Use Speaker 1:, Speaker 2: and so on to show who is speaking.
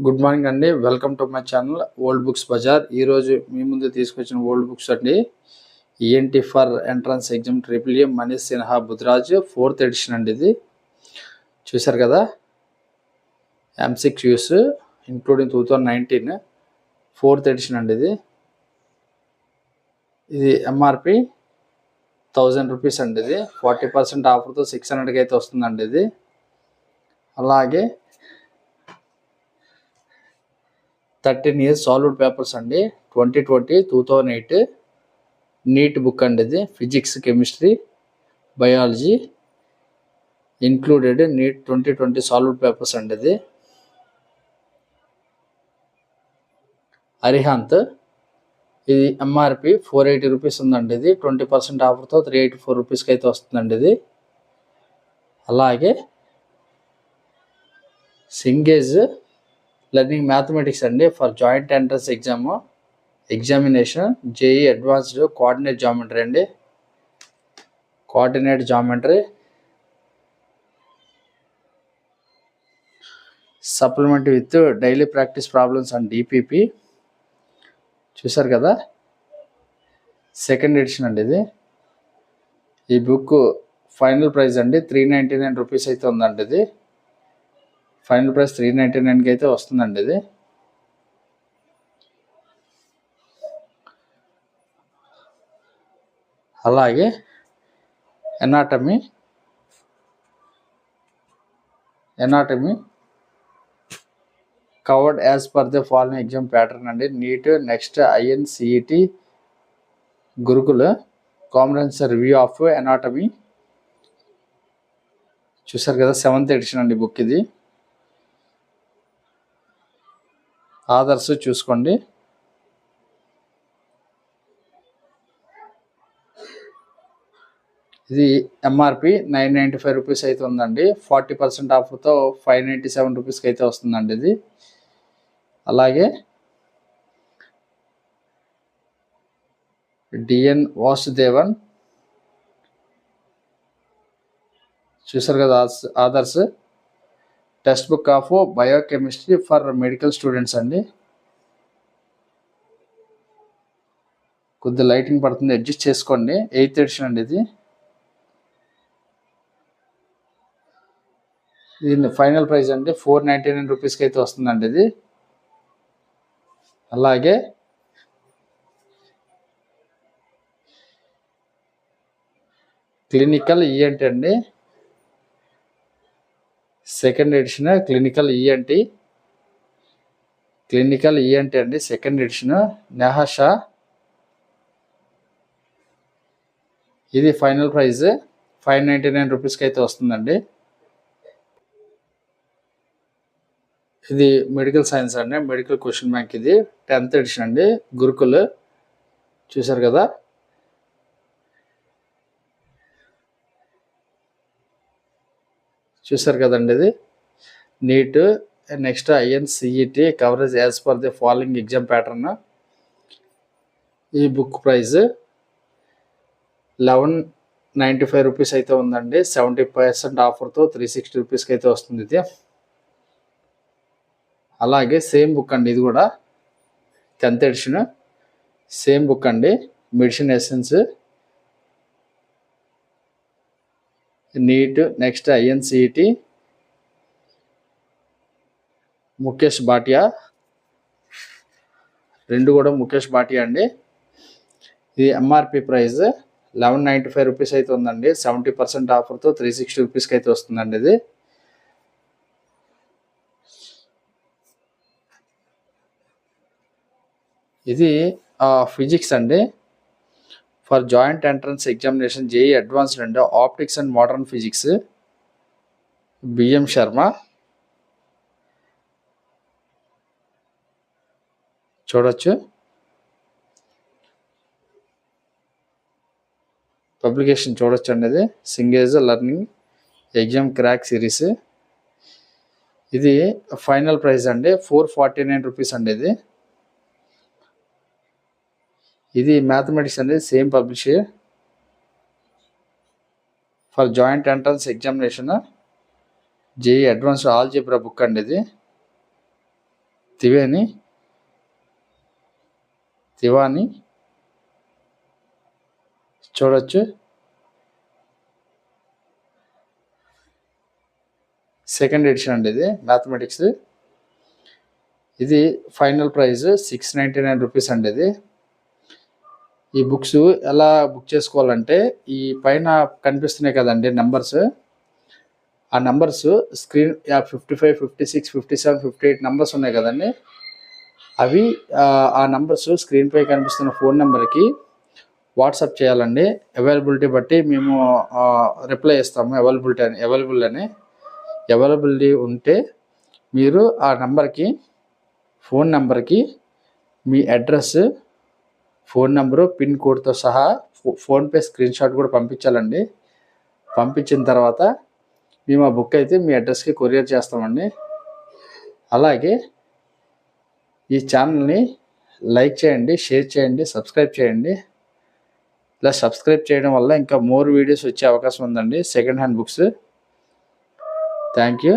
Speaker 1: Good morning అండి. Welcome to my channel old books bazaar. ఈరోజు మీ ముందు తీసుకొచ్చిన ఓల్డ్ బుక్స్ అండి ENT for entrance exam triple A Manish Sinha Budhraj 4th edition అండి. ఇది చూసారు కదా, MCQs ఇంక్లూడింగ్ 2019 4th ఎడిషన్ అండి. ఇది ఎంఆర్పి 1000 రూపీస్ అండి. ఇది 40% ఆఫర్తో 600కి అయితే వస్తుందండి. ఇది అలాగే 13 years సాలిడ్ పేపర్స్ అండి. 2020-2008 నీట్ బుక్ అండి. ఇది physics, chemistry, biology included NEET 2020 solid papers అండి. ఇది అరిహాంత్, ఇది ఎంఆర్పి 480 రూపీస్ ఉందండి. ఇది 20% ఆఫర్తో 384 రూపీస్కి అయితే వస్తుందండి. ఇది అలాగే సింగేజ్ లెర్నింగ్ మ్యాథమెటిక్స్ అండి for joint entrance examination JEE advanced coordinate geometry అండి. Coordinate geometry supplement with daily practice problems and DPP. చూసారు కదా, 2nd ఎడిషన్ అండి. ఇది ఈ బుక్ ఫైనల్ ప్రైస్ అండి 399 రూపీస్ అయితే ఉందండి. ఇది ఫైనల్ ప్రైస్ 399కి అయితే వస్తుందండి. ఇది అలాగే anatomy covered as per the following exam pattern అండి. నీట్, నెక్స్ట్, INCET, గురుకుల కాంప్రహెన్సివ్ రివ్యూ ఆఫ్ ఎనాటమీ. చూసారు కదా, 7th ఎడిషన్ అండి బుక్. ఇది ఆదర్స్ చూసుకోండి. ఇది ఎంఆర్పి 995 రూపీస్ అయితే ఉందండి. 40% ఆఫర్తో 597 రూపీస్కి అయితే వస్తుందండి. ఇది అలాగే డిఎన్ వాసుదేవన్, చూసారు కదా, ఆదర్స్ textbook of biochemistry for medical students అండి. కొద్ది లైటింగ్ పడుతుంది, అడ్జస్ట్ చేసుకోండి. 8th ఎడిషన్ అండి. ఇది దీని ఫైనల్ ప్రైస్ అండి 499 రూపీస్కి అయితే వస్తుందండి. ఇది అలాగే క్లినికల్ ఈఎన్టీ అండి. 2nd ఎడిషన్ క్లినికల్ ఈఎన్టీ అండి. 2nd edition నెహాషా. ఇది ఫైనల్ ప్రైస్ 599 రూపీస్కి అయితే వస్తుందండి. ఇది మెడికల్ సైన్స్ అండి, మెడికల్ క్వశ్చన్ బ్యాంక్. ఇది 10th ఎడిషన్ అండి, గురుకుల్. చూసారు కదా, కదండి. ఇది NEET, next INCET coverage as per the following exam pattern. ఈ బుక్ ప్రైస్ 1195 రూపీస్ అయితే ఉందండి. 70% ఆఫర్తో 360 రూపీస్కి అయితే వస్తుంది. ఇది అలాగే సేమ్ బుక్ అండి. ఇది కూడా 10th ఎడిషన్ సేమ్ బుక్ అండి. Medicine essence, NEET, next INCET Mukesh Bhatia, రెండు కూడా ముఖేష్ భాటియా అండి. ఇది ఎంఆర్పి ప్రైస్ 1195 రూపీస్ అయితే ఉందండి. 70% ఆఫర్తో 360 రూపీస్కి అయితే వస్తుందండి. ఇది ఇది ఫిజిక్స్ అండి for joint entrance examination JEE advanced అండి. Optics and modern physics, BM Sharma. చూడొచ్చు, పబ్లికేషన్ చూడొచ్చు అండి. ఇది Cengage learning exam crack series. ఇది ఫైనల్ ప్రైస్ అండి 449 రూపీస్ అండి. ఇది మ్యాథమెటిక్స్ అండి, same publisher for joint entrance examination JEE advanced algebra book అండి. ఇది తివాని చూడొచ్చు. సెకండ్ ఎడిషన్ అండి ఇది మ్యాథమెటిక్స్. ఇది ఫైనల్ ప్రైస్ 699 రూపీస్ అండి. ఇది ఈ బుక్స్ ఎలా బుక్ చేసుకోవాలంటే ఈ పైన కనిపిస్తున్నాయి కదండి నెంబర్స్, ఆ నెంబర్స్ స్క్రీన్ 55, 56, 57, 58 నెంబర్స్ ఉన్నాయి కదండి, అవి ఆ నెంబర్స్ స్క్రీన్పై కనిపిస్తున్న ఫోన్ నెంబర్కి వాట్సాప్ చేయాలండి. అవైలబిలిటీ బట్టి మేము రిప్లై ఇస్తాము. అవైలబిలిటీ ఉంటే మీరు ఆ నెంబర్కి, ఫోన్ నెంబర్కి మీ అడ్రస్, ఫోన్ నెంబరు, పిన్ కోడ్తో సహా ఫోన్పే స్క్రీన్ షాట్ కూడా పంపించాలండి. పంపించిన తర్వాత మేము ఆ బుక్ అయితే మీ అడ్రస్కి కొరియర్ చేస్తామండి. అలాగే ఈ ఛానల్ని లైక్ చేయండి, షేర్ చేయండి, సబ్స్క్రైబ్ చేయండి. ఇలా సబ్స్క్రైబ్ చేయడం వల్ల ఇంకా మోర్ వీడియోస్ వచ్చే అవకాశం ఉందండి second hand books. Thank you.